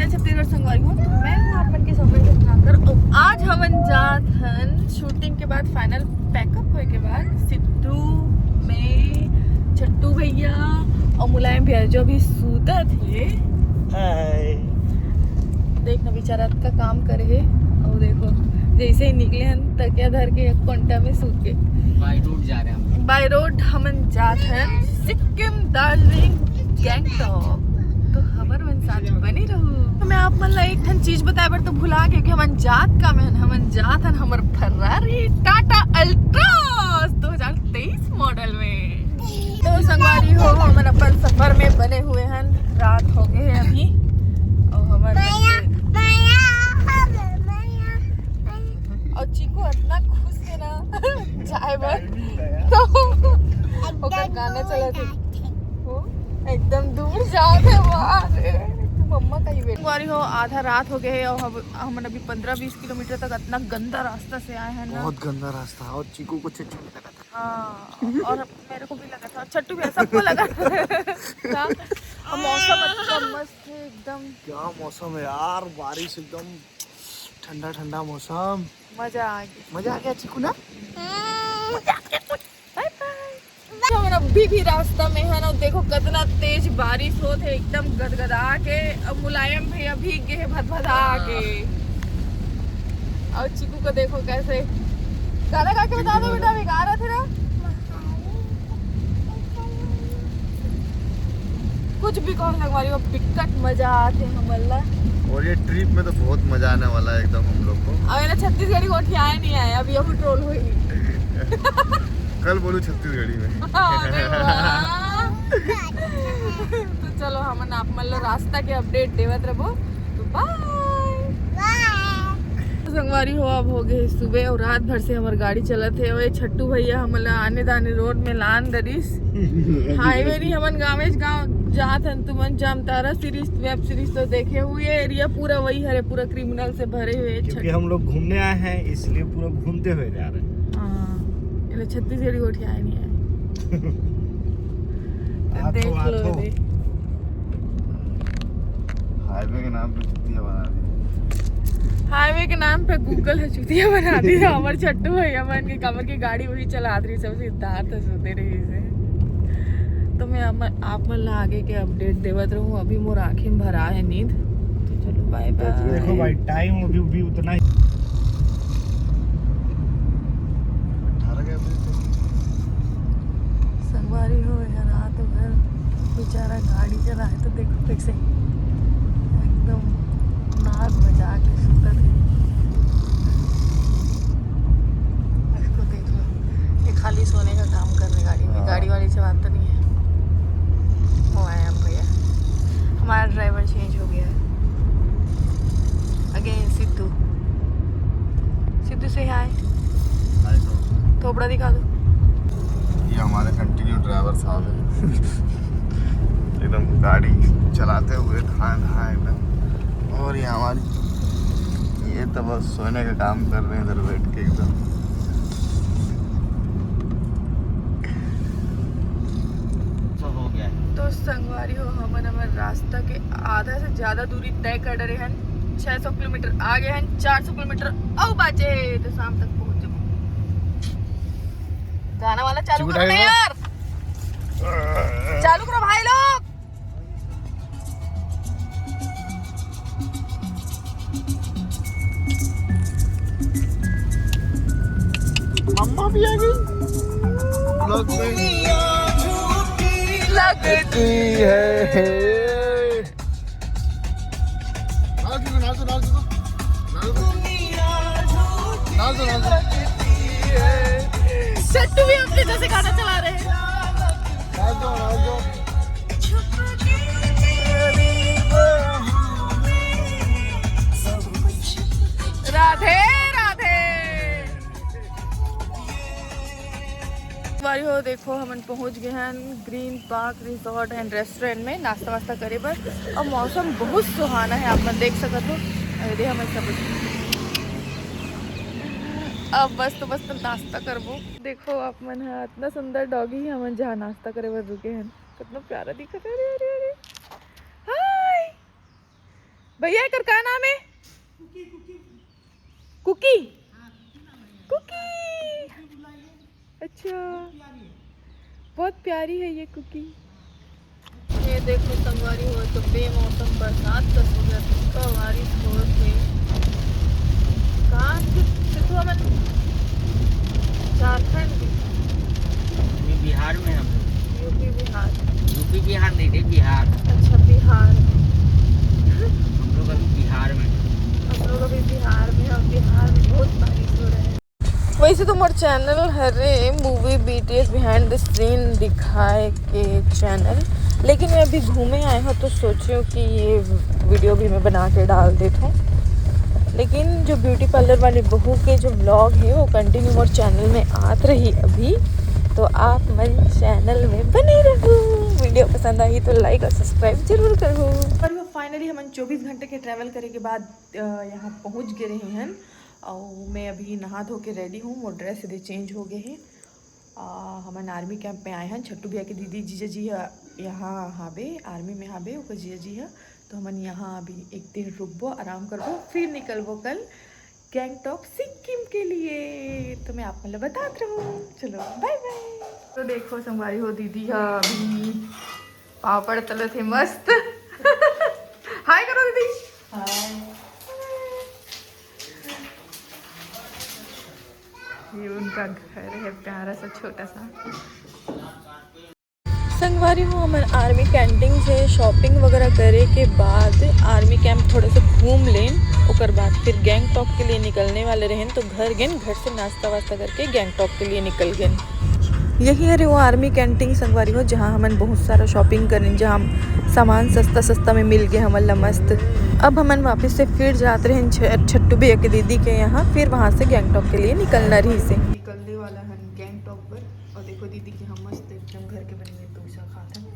जय छत्तीसगढ़ संगवारी हूँ। मैं हूँ आपन के सफर के आज हम जात हन शूटिंग के बाद फाइनल पैकअप होए के बाद सिद्धू में छट्टू भैया और मुलायम भैया जो भी सूता थे। देखना बेचारा का काम करे है और देखो जैसे ही निकले हैं तकिया धर के एक कोंटा में सूत के बाय रोड जा रहे हैं। बाय रोड हम जात हैं सिक्किम दार्जिलिंग गैंगटॉक। तो खबर में साथ बनी रहू। तो मैं आप मन ला एक ठन चीज बताए बर तो भुला गए कि हमन जात का में हमन जात हन हमर फरारी टाटा अल्ट्रास 2023 मॉडल में। तो संगवारी हो हमन अपन सफर में बने हुए हैं। रात हो गए है अभी और हमर और चीकू इतना खुश है ना चाय बर तो ओकर गाना चला थे एकदम दूर जाते है मम्मा का ही वेट हो। आधा रात हो गए और हम अभी 15-20 किलोमीटर तक इतना गंदा रास्ता से आए हैं ना। बहुत गंदा रास्ता और चीकू को चिट्ठी लगा था। हाँ और मेरे को भी लगा था, छट्टू भी सबको लगा था। और मौसम अच्छा मस्त है एकदम। क्या मौसम है यार, बारिश एकदम ठंडा ठंडा मौसम। मजा आ गया चीकू ना। अभी भी रास्ता में है ना। देखो कितना तेज बारिश हो थे एकदम गदगदा के। अब मुलायम भी अभी गे भदभदा के। और चीकू को देखो कैसे गाना गा के बता दो बेटा अभी गा रहा थे ना। कुछ भी कहो हमारी वो बिकट मजा आते हमला। और ये ट्रिप में तो बहुत मजा आने वाला है एकदम हम लोग को। अब ना छत्तीसगढ़ी कोठी आए नहीं आए अभी अब ट्रोल हुई। कल बोलू छत्तीसगढ़ी में। तो चलो हम आप मतलब रास्ता के अपडेट देवत रहो। तो बाय संगवारी हो। अब हो गए सुबह और रात भर से हमारी गाड़ी चलत है। और छट्टू भैया हम आने दाने रोड में लान दरिस हाईवे नहीं हमन गाँव जात हन तुमन जाम तारा सीरीज वेब सीरीज तो देखे हुए एरिया पूरा वही है पूरा क्रिमिनल से भरे हुए। क्योंकि हम लोग घूमने आए हैं इसलिए पूरा घूमते हुए जा रहे हैं। छत्तीसगढ़ी कोठी आए नहीं है। देख लो हाईवे के नाम पे चुतिया बना दी। हाईवे के नाम पे गूगल है चुतिया बना दी। हमारे छट्टू भैया मन की कमर की गाड़ी वही चला रही सब सिद्धार्थ सोते रही से। तो मैं आप मन आगे के अपडेट देवत रहूं। अभी मोर आँखें में भरा है नींद। तो चलो बाय बाय। देखो भाई टाइम अभी उतना ही संगवारी हो या रात भर बेचारा गाड़ी चला है। तो देखो कैसे एकदम नाक बजा के सुता थे। इसको देख लो ये खाली सोने का काम कर रहे गाड़ी में। गाड़ी वाली से बात तो नहीं है। वो आया हम भैया हमारा ड्राइवर चेंज हो गया है। अगेन सिद्धू से हाय थोपड़ा दिखा दो। ये हमारे कंटिन्यू ड्राइवर साहब है। एकदम गाड़ी चलाते हुए खाना एकदम। और ये हमारी ये तो बस सोने का काम कर रहे हैं इधर बैठ के एकदम। तो हो गया तो संगवारी हो हमन हमारे रास्ता के आधा से ज्यादा दूरी तय कर रहे हैं। 600 किलोमीटर आगे हैं 400 किलोमीटर और बाचे तो शाम तक पहुंच जाओ। गाना वाला चालू करो ना यार। चालू करो भाई लोग। मम्मा भी आ गई। लगती है। छट्टू भी अपने जैसे गाना चला रहे हैं। राधे राधे हो। देखो हम पहुंच गए हैं green park resort and restaurant में नाश्ता वास्ता करे पर। और मौसम बहुत सुहाना है आप देख सकते हो। अरे हम सब अब बस तो नाश्ता करबो। देखो आप मन है इतना सुंदर डॉगी है हमन जहाँ नाश्ता करे बर रुके हैं। कितना प्यारा दिखत है। अरे अरे अरे हाय भैया एकर का नाम है? Cookie cookie. अच्छा, बहुत प्यारी है ये कुकी। ये देखो संगवारी हो तो बेमौसम बरसात का सूरज का बारिश हो गई। कहाँ कितना मन झारखंड बिहार में हम यूपी बिहार। यूपी बिहार नहीं थे, बिहार। अच्छा बिहार में हम लोग अभी बिहार में। हम लोग अभी बिहार में, हम बिहार में बहुत बारिश हो रहा है। वैसे तो more channel here movie BTS behind the scene दिखाए के चैनल, लेकिन मैं अभी घूमे आए हूँ तो सोची हूँ कि ये वीडियो भी मैं बना के डाल देता हूँ। लेकिन जो ब्यूटी पार्लर वाली बहू के जो व्लॉग है वो कंटिन्यू मोर चैनल में आत रही अभी, तो आप मेरे चैनल में बने रहो। वीडियो पसंद आई तो लाइक और सब्सक्राइब जरूर करो। और फाइनली हम 24 घंटे के ट्रैवल करे के बाद यहाँ पहुँच गए रहे हैं। और मैं अभी नहा धो के रेडी हूँ, वो ड्रेस सीधे चेंज हो गए हैं। हम आर्मी कैंप में आए हैं। छट्टू भैया के दीदी जीजा जी यहाँ हाबे आर्मी में हाबे ओकर जीजा जी है, तो हम यहाँ अभी एक दिन रुकबो, आराम करबो, फिर निकलबो कल गैंगटॉक सिक्किम के लिए। तो मैं आप मतलब बताते रहूँ। चलो बाय बाय। तो देखो संगवारी हो दीदी अभी पापड़ तले थे मस्त। हाय करो दीदी। हाय। ये उनका घर है प्यारा सा छोटा सा। संगवारी हो हमारे आर्मी कैंटीन से शॉपिंग वगैरह करे के बाद आर्मी कैंप थोड़े से घूम लें, ओकर बाद फिर गैंगटॉक के लिए निकलने वाले रहें। तो घर गए, घर से नाश्ता वास्ता करके गैंगटॉक के लिए निकल गए। यही है वो आर्मी कैंटीन संगवारी हो जहाँ हमन बहुत सारा शॉपिंग करें, जहाँ सामान सस्ता सस्ता में मिल गया हमन मस्त। अब हमन वापस से फिर जाते रहे छट्टू भैया के दीदी के यहाँ, फिर वहाँ से गैंगटॉक के लिए निकलना रही से निकलने वाला है गैंगटॉक पर। और देखो दीदी के हम मस्त एकदम घर के बने हुए डोसा खाते हैं,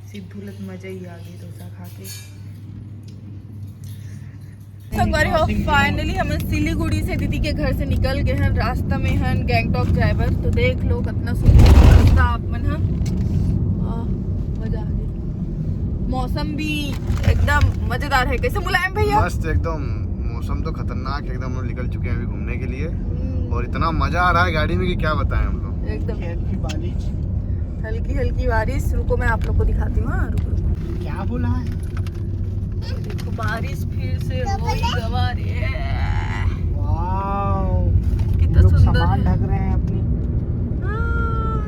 सिद्धूलत मजा ही आ गई डोसा खा के। संगवारी हो फाइनली हम सिलीगुड़ी से दीदी के घर से निकल गए हैं। रास्ता में हैं गैंगटॉक जाए बर, तो देख लो कितना सुंदर रास्ता आप मन है। मजा आ गई, मौसम भी एकदम मजेदार है। कैसे मुलायम भैया? मस्त एकदम, मौसम तो खतरनाक है एकदम। हम लोग निकल चुके हैं अभी घूमने के लिए और इतना मजा आ रहा है गाड़ी में कि क्या बताएं हम लोग। एकदम हल्की हल्की बारिश। रुको मैं आप लोग को दिखाती हूँ। हाँ रुको, क्या बोला है? देखो बारिश फिर से हो गवा रही है। वाओ, कितना लोग सुंदर सामान है। ढक रहे हैं अपनी।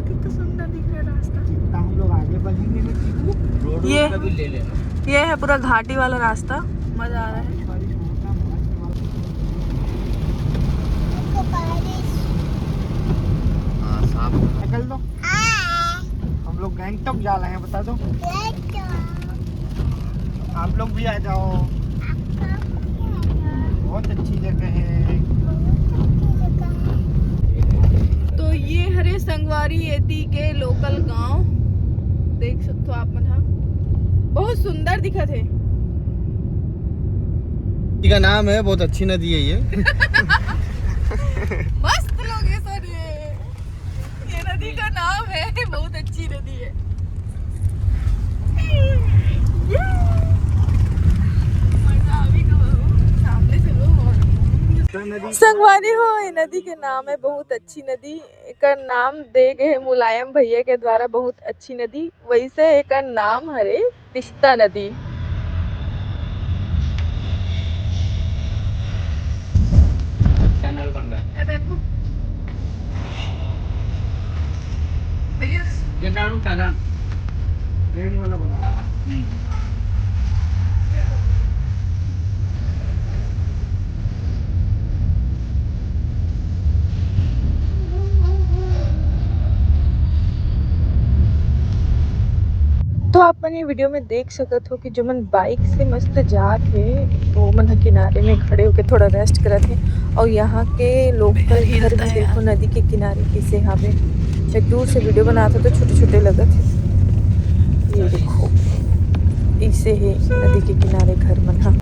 कितना सुंदर दिख रहा है रास्ता। जितना हम लोग आगे बढ़ेंगे ना चीकू, रोड ये का भी ले लेना। ये है पूरा घाटी वाला रास्ता, मजा आ रहा है। हाँ साफ निकल दो। हम लोग गैंगटॉक जा रहे हैं, बता दो। आप लोग भी आ जाओ, बहुत अच्छी जगह है। तो ये हरे संगवारी एती के लोकल गांव देख सकते हो आप मन। हाँ बहुत सुंदर दिखत है। का नाम है, बहुत अच्छी नदी है ये। मस्त लोकेशन है। ये नदी का नाम है, बहुत अच्छी नदी है। संगवारी हो ये नदी के नाम है बहुत अच्छी नदी। एकर नाम दे गए मुलायम भैया के द्वारा, बहुत अच्छी नदी। वैसे एकर नाम हरे तिस्ता नदी। चैनल बन रहा है। ये नाम टनल ट्रेन वाला बना है। तो आप मन ये वीडियो में देख सकत हो कि जो मन बाइक से मस्त जात है वो मन किनारे में खड़े होके थोड़ा रेस्ट करत है। और यहाँ के लोकल घर भी देखो नदी के किनारे कैसे हावे। मैं दूर से वीडियो बनाता तो छोटे छोटे लगत है। ये देखो इसे है नदी के किनारे घर मन। हाँ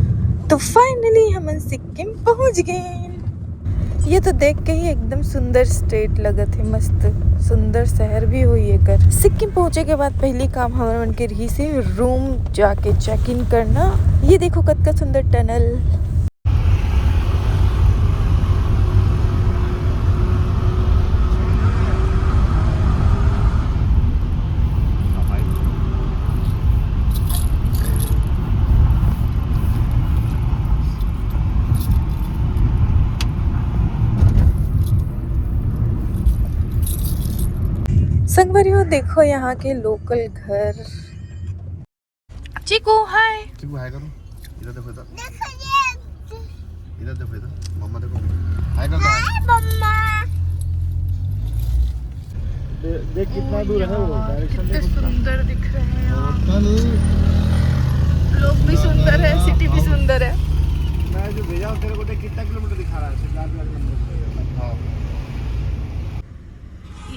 तो फाइनली हम सिक्किम पहुँच गए। ये तो देख के ही एकदम सुंदर स्टेट लगत है, मस्त सुंदर शहर भी हो ये कर। सिक्किम पहुंचे के बाद पहली काम हमारे मन के रही से रूम जाके चेक इन करना। ये देखो कतका सुंदर टनल। संगवारियों देखो यहाँ के लोकल घर। चिकू हाय। चिकू हाय करो, इधर देखो, इधर देखो, इधर मम्मा देखो, हाय कर दो। हाय मम्मा। देख कितना दूर है वो, डायरेक्शन कितने सुंदर दिख रहे हैं यहाँ। पता नहीं, लोग भी सुंदर है, सिटी भी सुंदर है। मैं जो भेजा तेरे को देख कितना किलोमीटर दिखा रहा है, सिर्फ हाँ।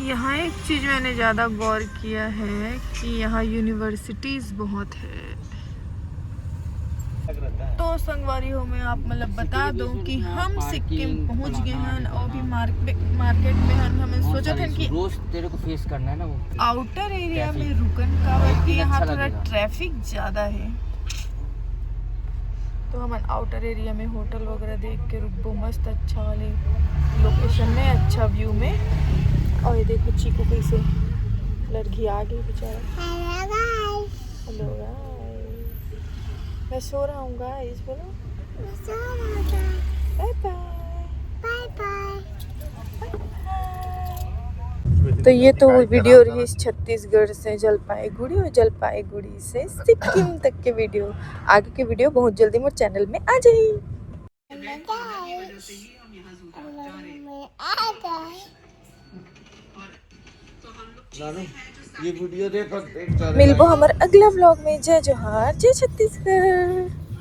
यहाँ एक चीज मैंने ज़्यादा गौर किया है कि यहाँ यूनिवर्सिटीज़ बहुत है। तो संगवारी हो मैं आप मतलब बता दूं कि हम सिक्किम पहुँच गए हैं और भी मार्केट में हमें सोचा था कि रोज तेरे को फेस करना है ना वो आउटर एरिया में रुकन का, बल्कि यहाँ थोड़ा ट्रैफिक ज़्यादा है तो हम आउटर एरिया में होटल वगैरह देख के रुक मस्त अच्छा वाले लोकेशन में, अच्छा व्यू में। और ये देखो चीकू कैसे लड़की आ गई बेचारा। हेलो गाइस, मैं सो रहा हूँ गाइस, बोलो बाय बाय। तो ये तो वीडियो रही छत्तीसगढ़ से जलपाईगुड़ी और जलपाईगुड़ी से सिक्किम तक के वीडियो। आगे के वीडियो बहुत जल्दी मेरे चैनल में आ जाएगी। ये वीडियो देखो, मिलबो हमारे अगला व्लॉग में। जय जोहार, जय छत्तीसगढ़।